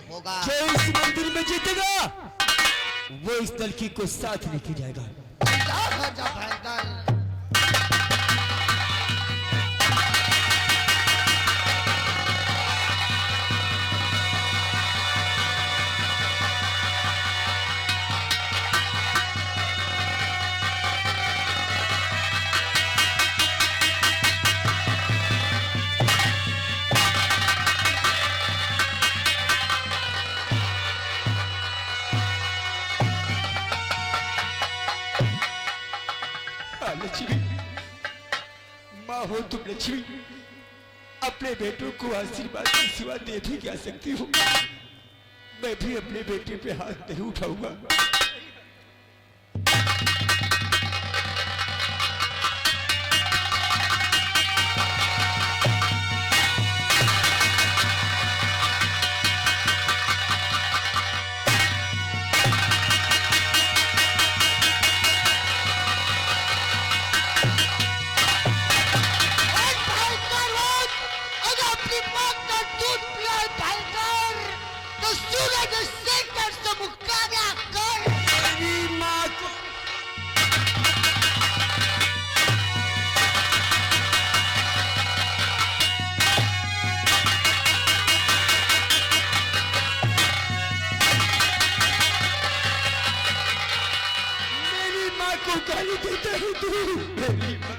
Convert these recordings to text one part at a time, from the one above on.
होगा। जो इस मंदिर में जीतेगा वो इस लड़की को साथ लेके जाएगा। जा भयंकर। लक्ष्मी, माँ हो तुम लक्ष्मी, अपने बेटों को आशीर्वाद की सिवा दे भी क्या सकती हो? मैं भी अपने बेटे पे हाथ नहीं उठाऊंगा। गाली देता है तू मेरी माँ।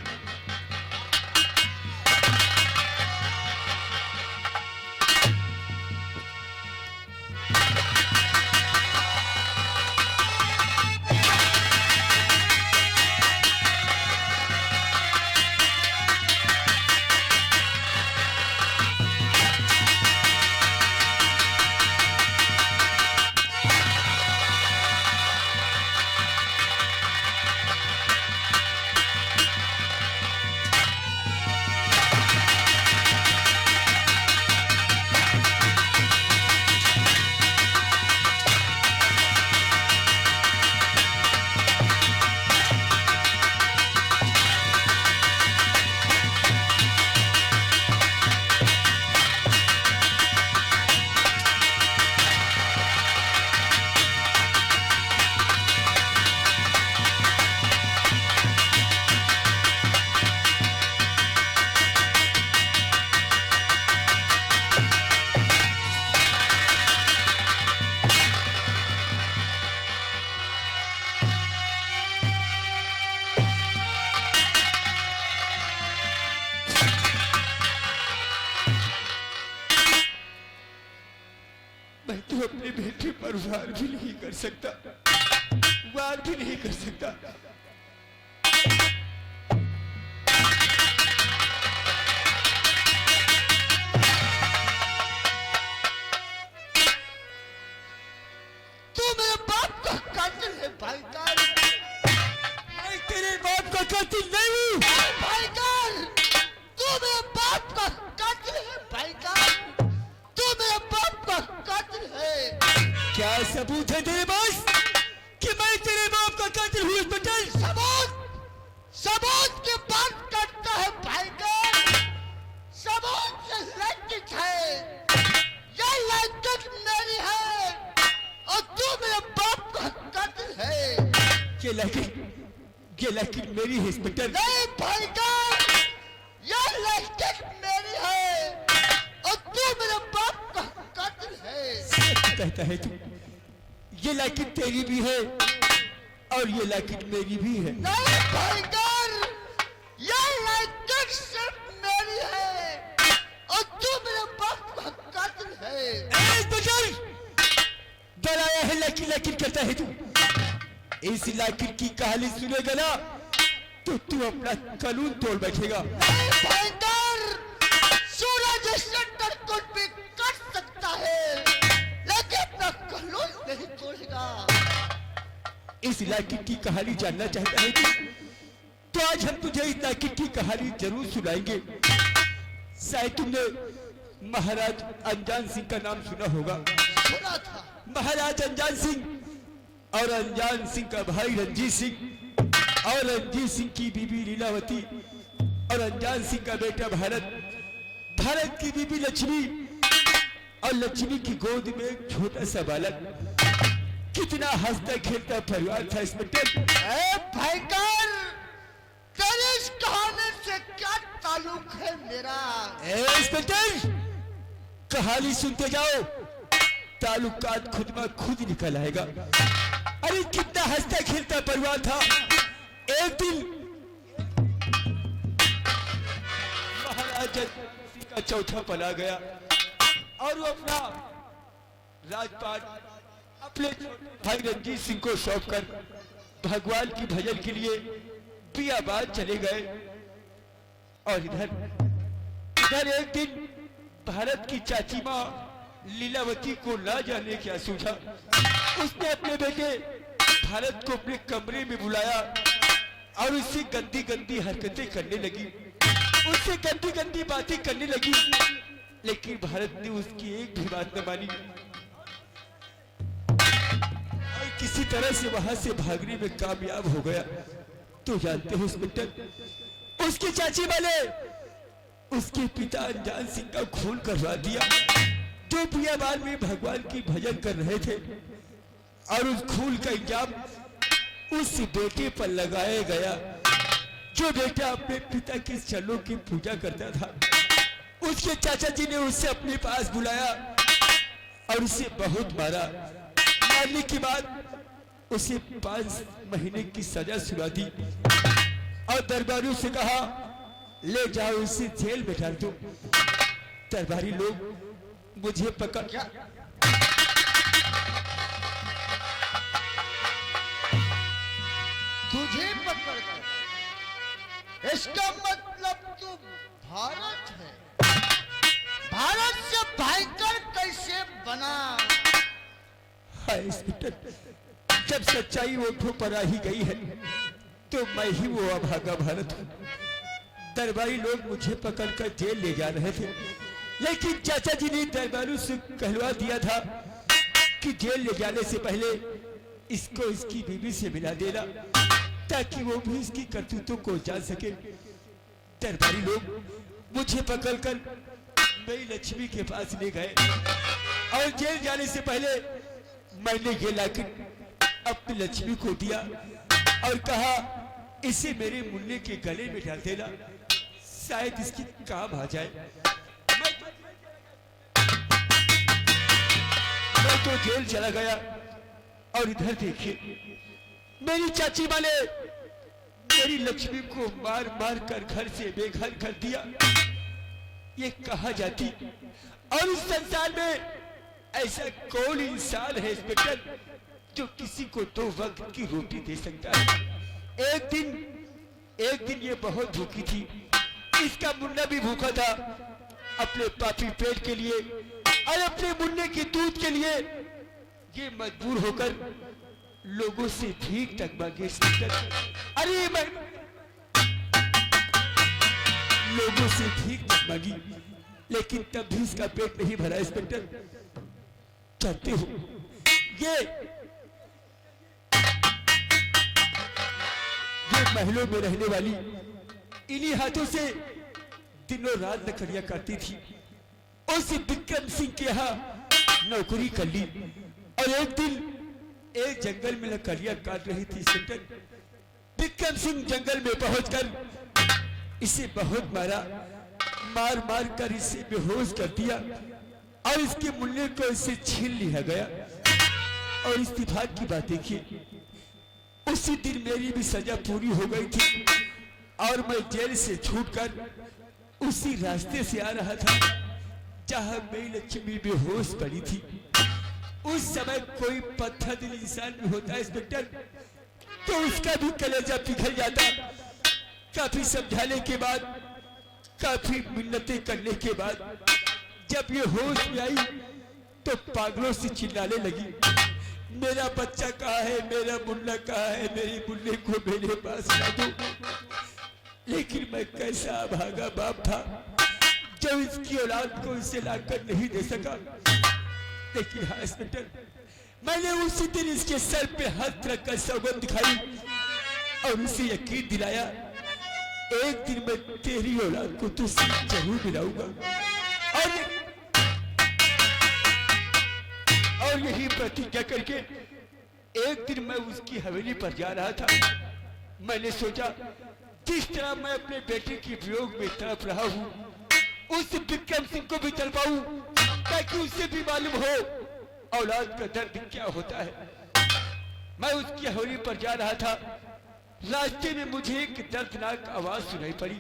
मैं तो अपने बेटे पर वार भी नहीं कर सकता, वार भी नहीं कर सकता। तू मेरे बाप का कातिल है भाईजान। मैं तेरे बाप का कातिल नहीं हूँ भाईजान। तू मेरे बाप का कातिल है भाईजान। तू मेरे बाप का कातिल है। क्या सबूत है तेरे पास कि मैं तेरे बाप का कातिल हूँ? इंस्पेक्टर, सबूत की बात करता है भाईजान। सबूत से लैंगिक है। ये लैंगिक मेरी है और तू मेरे बाप का कातिल है। ये लैंगिक मेरी है इंस्पेक्टर। नहीं भाईजान, ये लैंगिक मेरी है और तू मेरे बाप का कातिल है। कहता है तू, ये लैंगिक तेरी भी है और ये लैंगिक मेरी भी है। नहीं भाईजान, ये लैंगिक सिर्फ मेरी है और तू मेरे बाप का कातिल है। डराया है लैंगिक करता है तू। इस लैंगिक की कहानी सुनेगा ना तो तू अपना कानून तोड़ बैठेगा। नहीं भाईजान, सूरज इससे कुछ भी कर सकता है लेकिन अपना कानून नहीं तोड़ेगा। इस लैंगिक की कहानी जानना चाहता है तू? तो आज हम तुझे इस लैंगिक की कहानी जरूर सुनाएंगे। शायद तुमने महाराज अनजान सिंह का नाम सुना होगा। सुना था। महाराज अनजान सिंह और अनजान सिंह का भाई रंजीत सिंह और रंजीत सिंह की बीबी लीलावती और अनजान सिंह का बेटा भारत, भारत की बीबी लक्ष्मी और लक्ष्मी की गोद में एक छोटा सा बालक। कितना हंसता खेलता परिवार था इंस्पेक्टर। भयंकर, तेरी इस कहानी से क्या ताल्लुक है मेरा? इंस्पेक्टर, कहानी सुनते जाओ, ताल्लुकात खुद में खुद निकल आएगा। अरे कितना हंसता खेलता परिवार था। एक दिन महाराज का चौथा पला गया और वो अपना राजपाट अपने भाई रंजीत सिंह को सौंप कर भगवान की भजन के लिए बियाबाद चले गए। और इधर एक दिन भारत की चाची माँ लीलावती को ना जाने क्या सूझा, उसने अपने बेटे भारत को अपने कमरे में बुलाया और उससे गंदी गंदी हरकतें करने लगी, उससे गंदी गंदी बातें करने लगी। लेकिन भारत ने उसकी एक भी बात न मानी और किसी तरह से वहां से भागने में कामयाब हो गया। तो जानते हो इंस्पेक्टर, उसकी चाची वाले उसके पिता अनजान सिंह का खून करवा दिया, जो बियाबान में भगवान की भजन कर रहे थे। और उस खून का इल्जाम उस बेटे पर लगाया गया, जो बेटा अपने पिता के चरणों की पूजा करता था। उसके चाचा जी ने उसे अपने पास बुलाया और उसे बहुत मारा। मारने के बाद उसे 5 महीने की सजा सुना दी और दरबारियों से कहा, ले जाओ इसे जेल में डाल दो। दरबारी लोग मुझे पकड़ तुझे पकड़ कर, इसका मतलब तू भारत है। भारत से भयंकर कैसे बना? हाय इंस्पेक्टर, जब सच्चाई ओठों पर आ ही गई है तो मैं ही वो अभागा भारत हूँ। दरबारी लोग मुझे पकड़कर जेल ले जा रहे थे, लेकिन चाचा जी ने दरबारियों से कहलवा दिया था कि जेल ले जाने से पहले इसको इसकी बीवी से मिला देना, ताकि वो भी इसकी करतूतों को जान सके। दरबारी लोग मुझे पकड़कर मेरी लक्ष्मी के पास ले गए और जेल जाने से पहले मैंने ये लाकर अपनी लक्ष्मी को दिया और कहा, इसे मेरे मुन्ने के गले में डाल देना, शायद इसकी काम आ जाए। मैं तो जेल चला गया और इधर देखिए, मेरी चाची वाले मेरी लक्ष्मी को मार मार कर घर से बेघर कर दिया। ये कहा जाती और इस संसार में ऐसा कौन इंसान है इंस्पेक्टर जो किसी को 2 वक्त की रोटी दे सकता है? एक दिन ये बहुत भूखी थी, इसका मुन्ना भी भूखा था। अपने पापी पेट के लिए और अपने मुन्ने के दूध के लिए ये मजबूर होकर लोगों से भीख तक मांगे इंस्पेक्टर। अरे मैं लोगों से भीख तक मांगी, लेकिन तब भी इसका पेट नहीं भरा इंस्पेक्टर। जानते हो, ये महलों में रहने वाली इन्हीं हाथों से दिनों रात नखरिया करती थी। उस विक्रम सिंह के यहाँ नौकरी कर ली और एक दिन एक जंगल में लकड़ियां काट रही थी इंस्पेक्टर। विक्रम सिंह जंगल में पहुंचकर इसे बहुत मारा, मार मार कर इसे बेहोश कर दिया और इसके मुन्ने को इसे छीन लिया गया। और इस्तीफाक की बात देखिए, उसी दिन मेरी भी सजा पूरी हो गई थी और मैं जेल से छूटकर उसी रास्ते से आ रहा था जहां मेरी लक्ष्मी बेहोश पड़ी थी। उस समय कोई पत्थर दिल इंसान भी होता है इंस्पेक्टर, तो उसका भी कलेजा पिघल जाता। काफी समझाने के बाद, काफी मिन्नतें करने के बाद जब ये होश में आई तो पागलों से चिल्लाने लगी, मेरा बच्चा कहाँ है, मेरा मुन्ना कहाँ है, मेरी मुन्ने को मेरे पास ला दो। लेकिन मैं कैसा भागा बाप था जो इसकी औलाद को इसे लाकर नहीं दे सका। लेकिन हाँ इंस्पेक्टर, मैंने उसी दिन इसके सर पे हाथ रखकर सौगंध दिखाई और उसे यकीन दिलाया, एक दिन मैं तेरी औलाद को तुझसे जरूर मिलाऊंगा। और और यही प्रतिज्ञा करके एक दिन मैं उसकी हवेली पर जा रहा था। मैंने सोचा जिस तरह मैं अपने बेटे के वियोग में तड़प रहा हूँ, उस विक्रम सिंह को भी तड़पाऊं, ताकि उससे भी मालूम हो औलाद का दर्द क्या होता है। मैं उसकी हवेली पर जा रहा था। रास्ते में मुझे एक दर्दनाक आवाज सुनाई पड़ी।